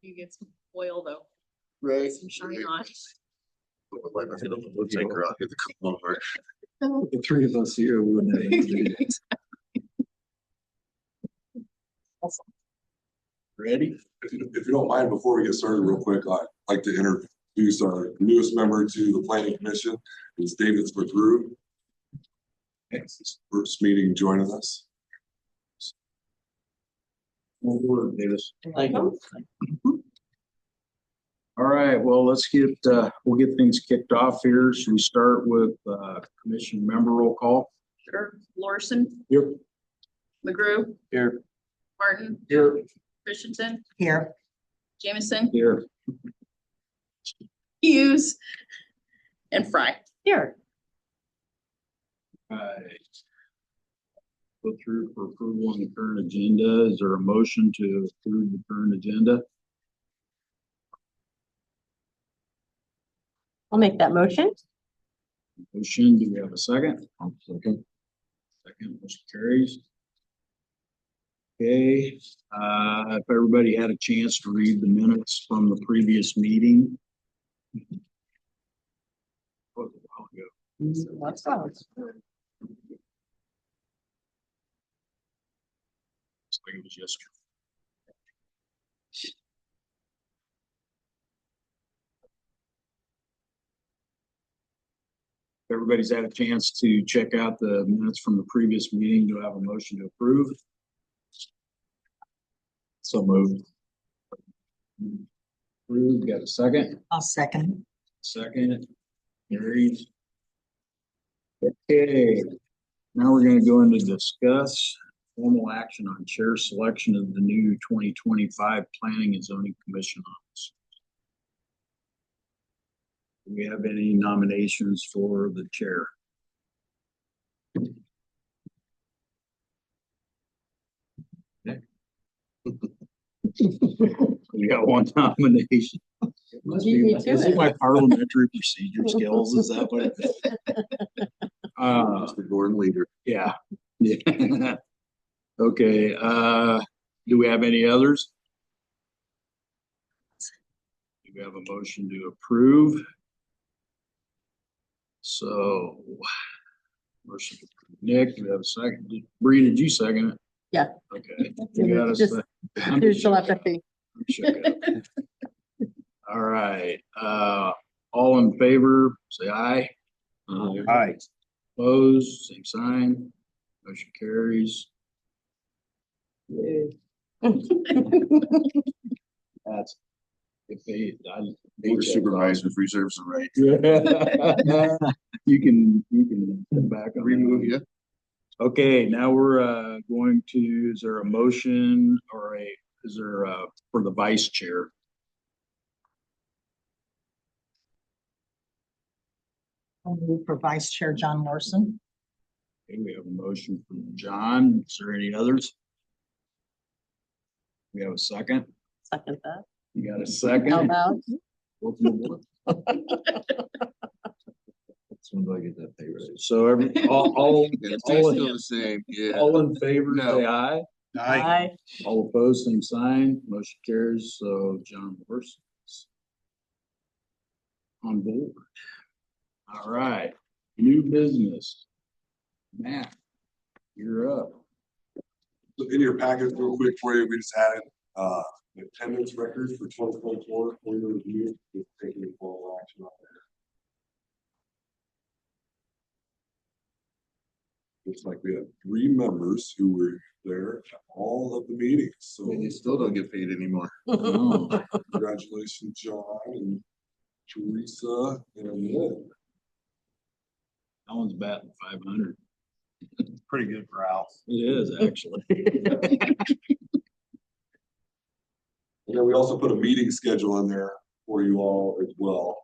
You get some oil though, Right. some shine on. Looks like we're out here to come over. The three of us here, we wouldn't have anything. Ready? If you don't mind, before we get started real quick, I'd like to introduce our newest member to the planning commission. It's David McGrew. It's his first meeting joining us. Word, Davis. Thank you. All right, well, let's get, we'll get things kicked off here. Should we start with, commission member roll call? Sure. Larson, Yep. McGrew, Here. Martin, Here. Christensen, Here, Jamison, Here. Hughes, and Fry. Here. Right. Go through for approval on the current agenda. Is there a motion to approve the current agenda? I'll make that motion. Motion, do we have a second? Second. Second, motion carries. Okay, if everybody had a chance to read the minutes from the previous meeting. What was a while ago? What's that? Looks like it was yesterday. If everybody's had a chance to check out the minutes from the previous meeting, do I have a motion to approve? So moved. Approved, got a second? I'll second. Second. Carries. Okay, now we're gonna go into discuss formal action on chair selection of the new 2025 Planning and Zoning Commission office. Do we have any nominations for the chair? We got one nomination. Must You be- need to Is it it. my parliamentary procedure skills? Is that what? Mr. Gordon Leader. Yeah. Yeah. Okay, do we have any others? Do we have a motion to approve? So. Motion, to approve. Nick, do we have a second? Bree, did you second it? Yeah. Okay. You got Just- us. I'm Here's just telepathy. shook up. All right, all in favor, say aye. Aye. Opposed, same sign. Motion carries. Yay. That's. If they, Board of Supervisors reserves the right. You can come back on that. Remove you. Okay, now we're going to, is there a motion or is there for the vice chair? I'll move for Vice Chair John Larson. Okay, we have a motion from John. Is there any others? We have a second. Second that. You got a How second? about? Welcome aboard. Soon as I get that pay raise. So all It's all still in- the same, yeah. all in favor, No. say aye. Aye. All opposed, same sign. Motion carries. So John Larson's on board. All right, new business. Matt, you're up. So in your packet, real quick for you, we just added the attendance records for 2024 for your review. Just taking formal action on that. Looks like we have 3 members who were there at all of the meetings. So And you still don't get paid anymore. Oh, congratulations, John and Teresa and Lynn. that one's batting 500. Pretty good for Al. It is actually. And then we also put a meeting schedule in there for you all as well.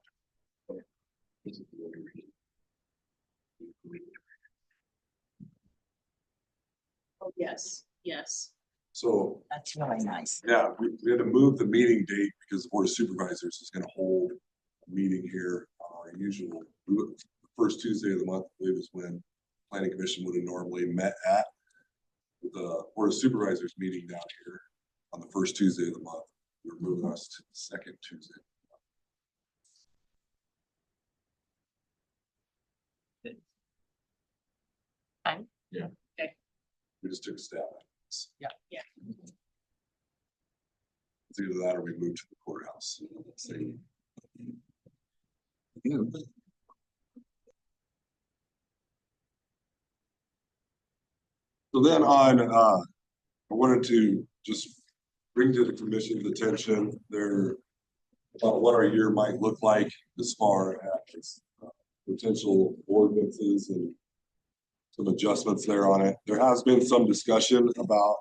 Oh, yes, yes. So, That's really nice. yeah, we had to move the meeting date because the Board of Supervisors is gonna hold a meeting here. Usually, the first Tuesday of the month, I believe, is when Planning Commission would have normally met at. the Board of Supervisors meeting down here on the first Tuesday of the month. We're moving us to the second Tuesday. Fine. Yeah. Okay. We just took a stab at it. Yeah. Yeah. It's either that or we move to the courthouse. So then on, I wanted to just bring to the commission's attention their, what our year might look like as far as potential ordinances and some adjustments there on it. There has been some discussion about,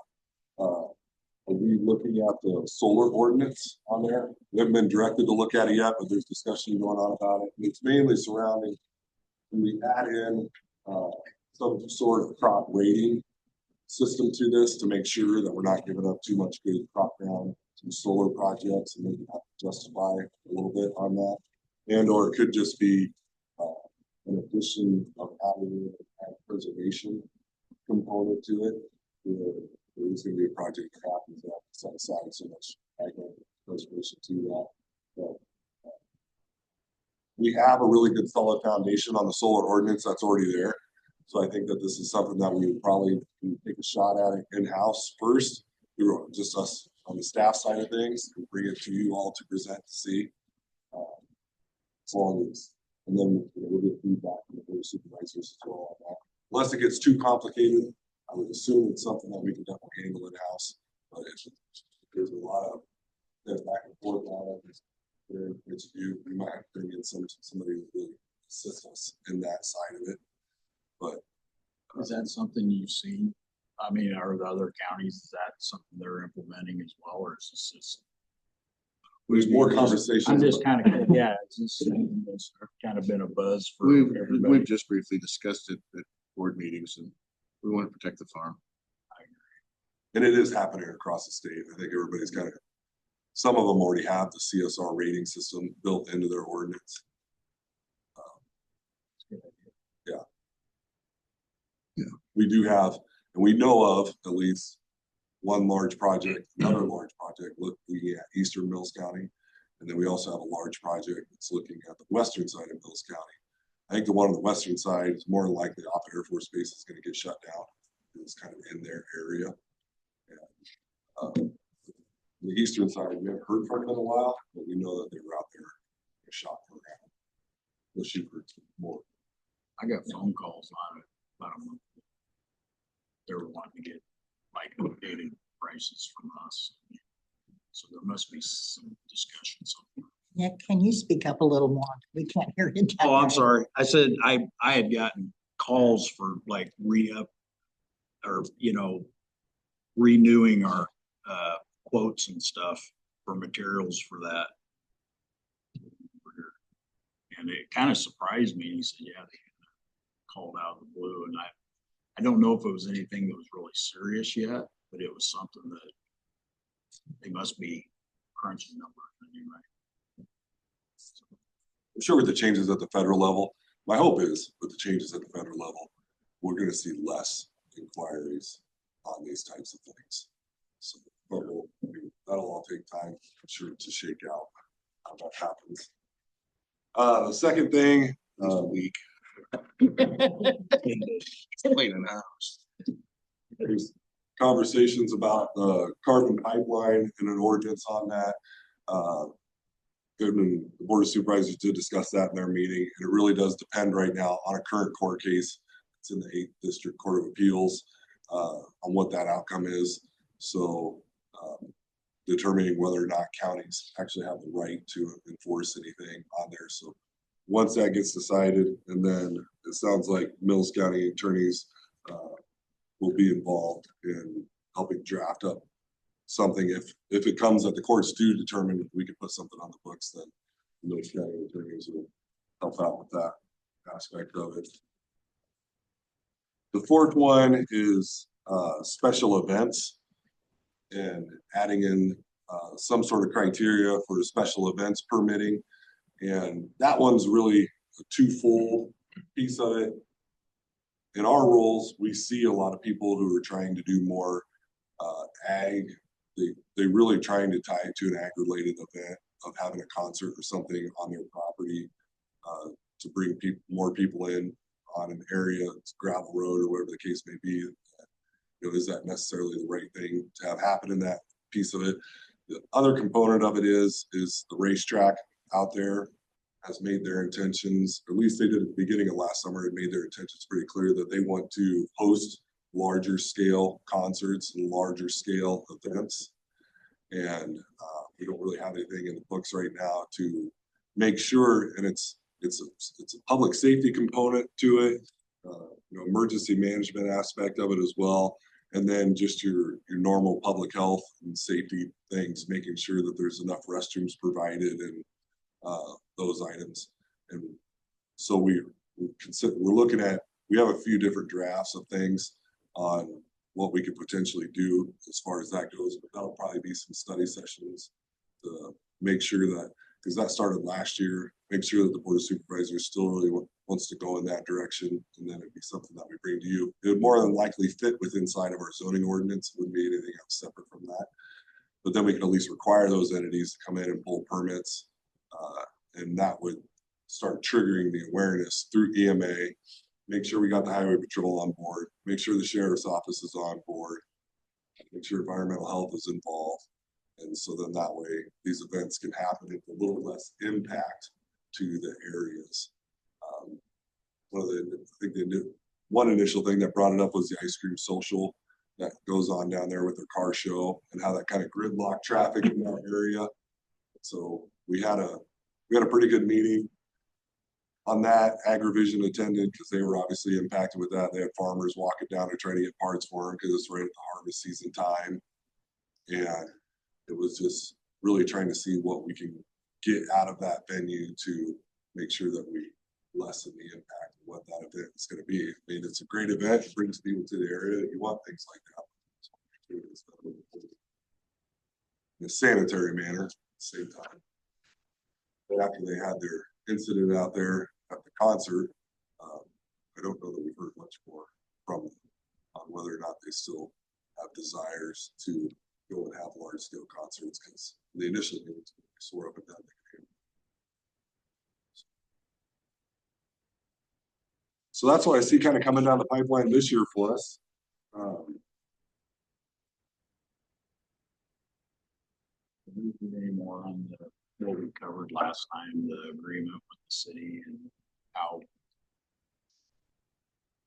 are we looking at the solar ordinance on there? We haven't been directed to look at it yet, but there's discussion going on about it. And it's mainly surrounding, when we add in some sort of crop rating system to this to make sure that we're not giving up too much good crop ground to solar projects and maybe have to justify a little bit on that. And or it could just be an addition of adding a preservation component to it. There's going to be a project that happens that set aside so much ag preservation to that. But, we have a really good solid foundation on the solar ordinance that's already there. So I think that this is something that we would probably take a shot at it in-house first, just us on the staff side of things, and bring it to you all to present to see. As long as, and then we'll get feedback from the board of supervisors as well on that. Unless it gets too complicated, I would assume it's something that we can definitely handle in-house. But there's a lot of back and forth on it. We might have to bring in somebody who really assists us in that side of it. But Is that something you've seen? I mean, are the other counties, is that something they're implementing as well, or is this just? there's more conversations. I'm just kind of, yeah, it's kind of been a buzz for everybody. We've just briefly discussed it at board meetings and we want to protect the farm. And it is happening across the state. I think everybody's got it. Some of them already have the CSR rating system built into their ordinance. We do have, and we know of at least one large project, another large project looking at Eastern Mills County. And then we also have a large project that's looking at the western side of Mills County. I think the one on the western side is more than likely off Air Force Base is going to get shut down. It's kind of in their area. And, the eastern side, we haven't heard from them in a while, but we know that they were out there shop around. We'll shoot for more. I got phone calls on it about a month ago. They were wanting to get like updated prices from us. So there must be some discussion somewhere. Yeah, can you speak up a little more? We can't hear you. Oh, I'm sorry. I said I had gotten calls for like re-up or, renewing our quotes and stuff for materials for that. And it kind of surprised me. He said, yeah, they called out of the blue. And I don't know if it was anything that was really serious yet, but it was something that they must be crunching numbers anyway. I'm sure with the changes at the federal level, my hope is with the changes at the federal level, we're going to see less inquiries on these types of things. So, but that'll all take time, I'm sure, to shake out how that happens. The second thing, Week. Cleaning house. there's conversations about the carbon pipeline and an ordinance on that. Goodman, the Board of Supervisors did discuss that in their meeting, and it really does depend right now on a current court case. It's in the 8th District Court of Appeals on what that outcome is. So determining whether or not counties actually have the right to enforce anything on there. So once that gets decided, and then it sounds like Mills County attorneys will be involved in helping draft up something. If it comes that the courts do determine if we can put something on the books, then Mills County attorneys will help out with that aspect of it. The fourth one is special events and adding in some sort of criteria for special events permitting. And that one's really a twofold piece of it. in our roles, we see a lot of people who are trying to do more ag. They really trying to tie it to an ag-related event of having a concert or something on their property to bring more people in on an area, gravel road or whatever the case may be. You know, is that necessarily the right thing to have happen in that piece of it? The other component of it is the racetrack out there has made their intentions, or at least they did at the beginning of last summer, and made their intentions pretty clear that they want to host larger scale concerts and larger scale events. And we don't really have anything in the books right now to make sure, and it's a public safety component to it, you know, emergency management aspect of it as well. And then just your normal public health and safety things, making sure that there's enough restrooms provided and those items. And so we're looking at, we have a few different drafts of things on what we could potentially do as far as that goes, but that'll probably be some study sessions to make sure that, because that started last year, make sure that the Board of Supervisors still really wants to go in that direction, and then it'd be something that we bring to you. It would more than likely fit with inside of our zoning ordinance. It wouldn't be anything else separate from that. But then we can at least require those entities to come in and pull permits, and that would start triggering the awareness through EMA. Make sure we got the highway patrol on board, make sure the sheriff's office is on board, make sure environmental health is involved. And so then that way these events can happen with a little less impact to the areas. One initial thing that brought it up was the ice cream social that goes on down there with their car show, and how that kind of gridlock traffic in that area. So we had a pretty good meeting on that. Agrivision attended because they were obviously impacted with that. They had farmers walking down to try to get parts for them because it's right at the harvest season time. And it was just really trying to see what we can get out of that venue to make sure that we lessen the impact of what that event is going to be. I mean, it's a great event, it brings people to the area. You want things like that in a sanitary manner at the same time. But after they had their incident out there at the concert, I don't know that we've heard much more from them on whether or not they still have desires to go and have large scale concerts, because the initial meetings swore up and down. So that's what I see kind of coming down the pipeline this year for us. Any more on what we covered last time, the agreement with the city and how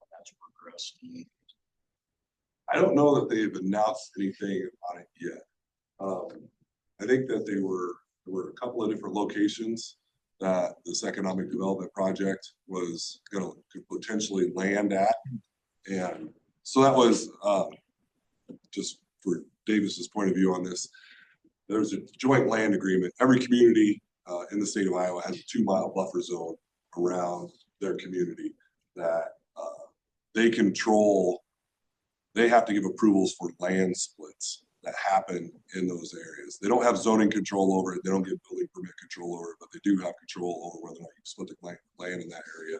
that's progressed? I don't know that they've announced anything on it yet. I think that there were a couple of different locations that this economic development project was going to potentially land at. And so that was just for Davis's point of view on this. There's a joint land agreement. Every community in the state of Iowa has a 2-mile buffer zone around their community that they control. They have to give approvals for land splits that happen in those areas. They don't have zoning control over it. They don't get building permit control over it, but they do have control over whether or not you split the land in that area.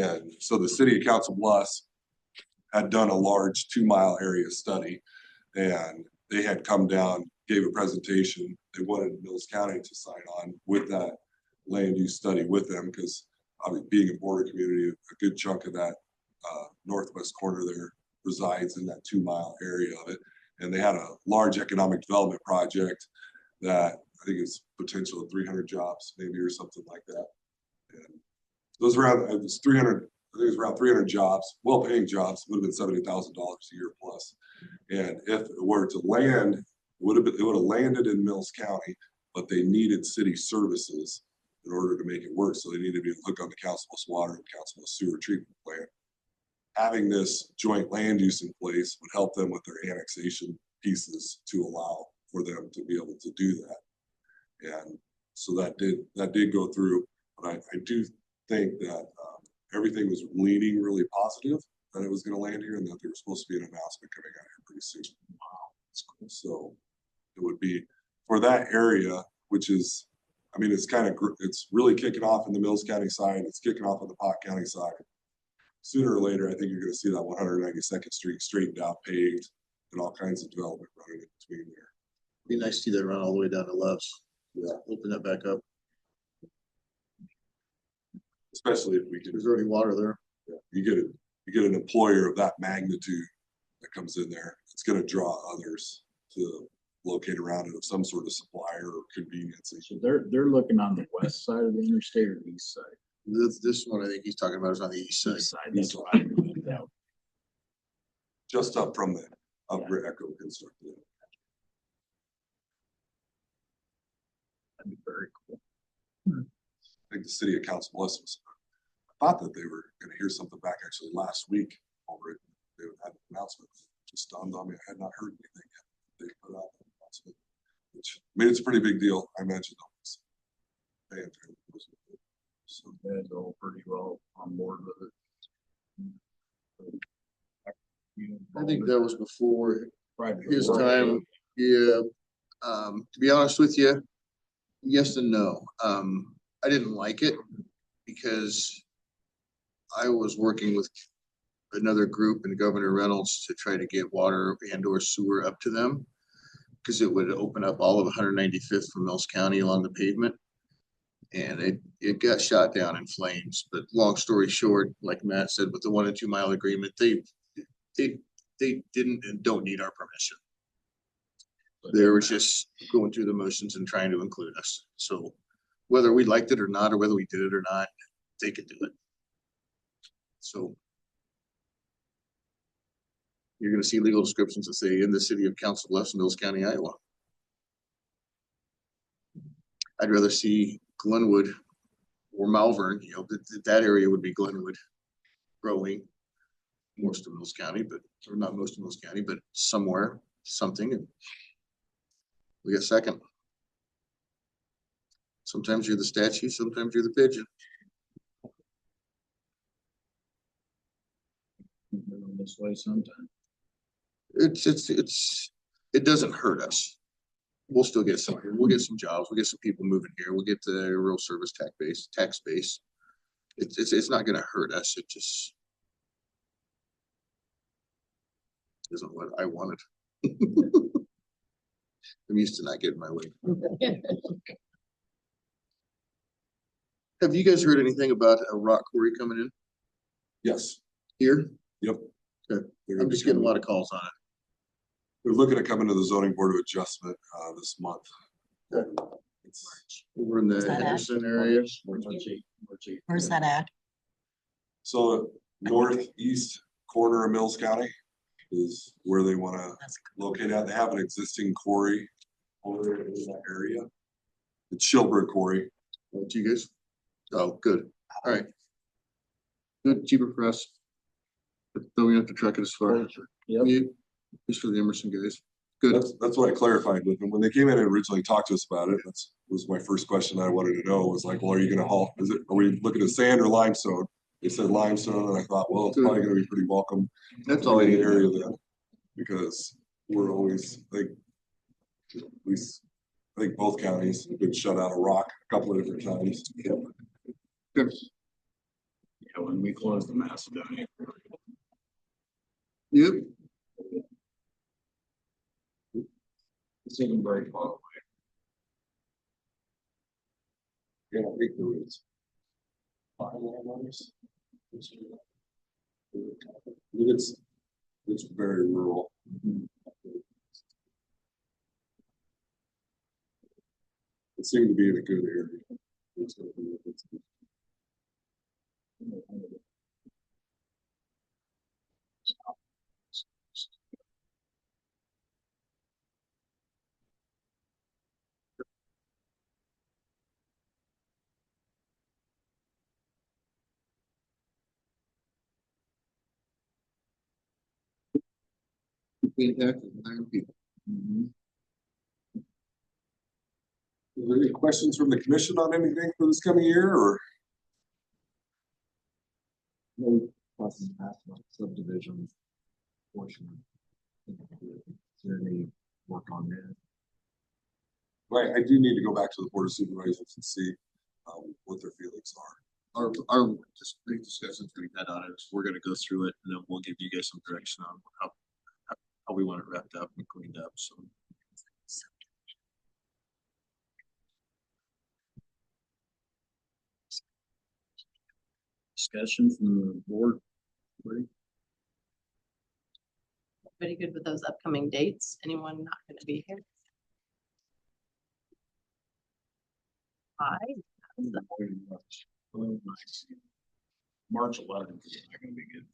And so the city of Council Bluffs had done a large 2-mile area study, and they had come down, gave a presentation. They wanted Mills County to sign on with that land use study with them, because being a border community, a good chunk of that northwest corner there resides in that 2-mile area of it. And they had a large economic development project that I think is potential of 300 jobs maybe, or something like that. And those around, it was 300, I think it was around 300 jobs, well-paying jobs, would have been $70,000 a year plus. And if it were to land, it would have landed in Mills County, but they needed city services in order to make it work. So they needed to be able to hook on the council's water and council's sewer treatment plant. Having this joint land use in place would help them with their annexation pieces to allow for them to be able to do that. And so that did go through, but I do think that everything was leaning really positive that it was going to land here, and that there was supposed to be an announcement coming out here pretty soon. Wow, that's cool. So it would be for that area, which is, I mean, it's really kicking off in the Mills County side. It's kicking off on the Pot County side. sooner or later, I think you're gonna see that 192nd Street straightened out, paved, and all kinds of development running in between there. Be nice to see that run all the way down to Love's. Yeah. Open that back up. Especially if we can, There's already water there. you get an employer of that magnitude that comes in there, it's gonna draw others to locate around it of some sort of supplier or convenience. So they're looking on the west side of the interstate or the east side? This one I think he's talking about is on the east side. East side, that's what I meant. Yeah. Just up from the, up where Echo constructed. That'd be very cool. I think the city of Council Bluffs was, I thought that they were gonna hear something back actually last week over it. They had an announcement, just dawned on me, I had not heard anything yet. They put out an announcement, which made it a pretty big deal, I imagine. So, They're all pretty well on board with it. I think that was before Probably his before. time. Yeah. To be honest with you, yes and no. I didn't like it because I was working with another group and Governor Reynolds to try to get water and or sewer up to them. Cause it would open up all of 195th from Mills County along the pavement. And it got shot down in flames, but long story short, like Matt said, with the 1 and 2 mile agreement, they didn't and don't need our permission. They were just going through the motions and trying to include us. So whether we liked it or not, or whether we did it or not, they could do it. So you're gonna see legal descriptions that say in the city of Council Bluffs, Mills County, Iowa. I'd rather see Glenwood or Malvern, you know, that area would be Glenwood growing most of Mills County, but, or not most of Mills County, but somewhere, something. And we got second. Sometimes you're the statue, sometimes you're the pigeon. This way sometime. It doesn't hurt us. We'll still get some, we'll get some jobs, we'll get some people moving here, we'll get the rural service tax base. It's not gonna hurt us, it just isn't what I wanted. I'm used to not getting my way. Have you guys heard anything about a rock quarry coming in yes, here? yep. Okay. They're gonna I'm be just getting a coming- lot of calls on it. They're looking at coming to the zoning board of adjustment, this month. It's, Over in the Is that at? Henderson area. Where's that at? so northeast corner of Mills County is where they wanna That's locate at. They have an existing quarry over there in that area. It's Shilberg Quarry. To you guys? Oh, good. All right. Good, cheaper for us. But don't we have to truck it as far? Yep. Just for the Emerson guys. Good. That's what I clarified with them. When they came in and originally talked to us about it, was my first question I wanted to know was like, well, are you gonna haul, are we looking at sand or limestone? They said limestone, and I thought, well, it's probably gonna be pretty welcome. That's all I in the need. area then, because we're always like, at least, I think both counties have been shut out of rock a couple of different times. Good. Yeah, when we closed the Macedonia. Yep. It's even very far away. Yeah, I think there was five landowners. It's very rural. It seemed to be in a good area. It's gonna be a good thing. People. Is there any questions from the commission on anything for this coming year, or? No process passed on subdivision portion. Is there any work on that? Right, I do need to go back to the board of supervisors and see what their feelings are. our just brief discussions we had on it, we're gonna go through it and then we'll give you guys some direction on how we want it wrapped up and cleaned up, so. Discussion from the board. Ready? Pretty good with those upcoming dates? Anyone not gonna be here? March 11th is not gonna be good.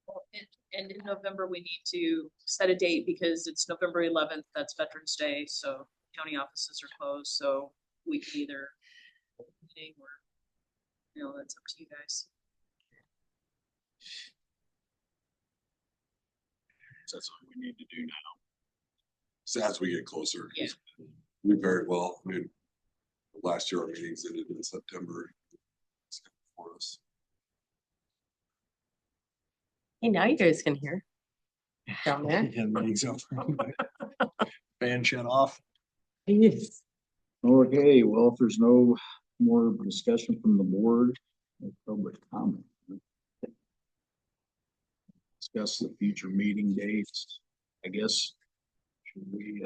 for me. And in November, we need to set a date because it's November 11th, that's Veterans Day, so county offices are closed, so we can either meeting or, you know, that's up to you guys. So that's what we need to do now. So as we get closer. Yeah. We very well, I mean, last year our meetings ended in September. It's good for us. Hey, now you guys can hear. Down there. Yeah, meeting's over. Fan shut off. Yes. Okay, well, if there's no more discussion from the board, no public comment. Discuss the future meeting dates, I guess. Should we,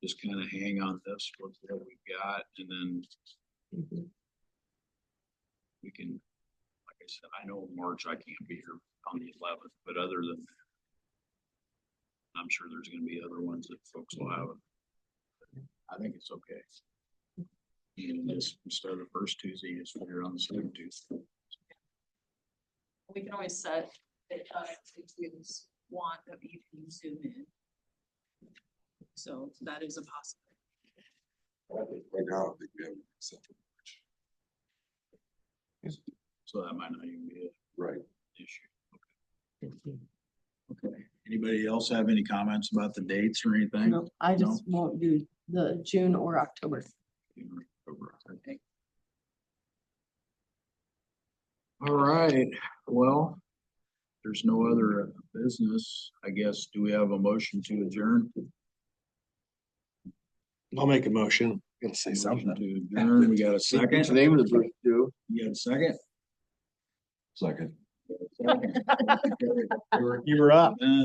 just kind of hang on this with what we've got and then we can, like I said, I know in March I can't be here on the 11th, but other than that, I'm sure there's gonna be other ones that folks will have. I think it's okay. And just instead of the first Tuesday, just figure on the second Tuesday. We can always set it, if you want that you can zoom in. So that is a possibility. I think right now, I think we have something. So that might not even be Right. an issue. Okay. Anybody else have any comments about the dates or anything? No, I just won't do the June or October. Okay. All right, well, there's no other business, I guess. Do we have a motion to adjourn? I'll make a motion. Gonna say Motion something. to adjourn, we got a What's the second? name of the group, Joe? You got a second? Second. You were up. Uh,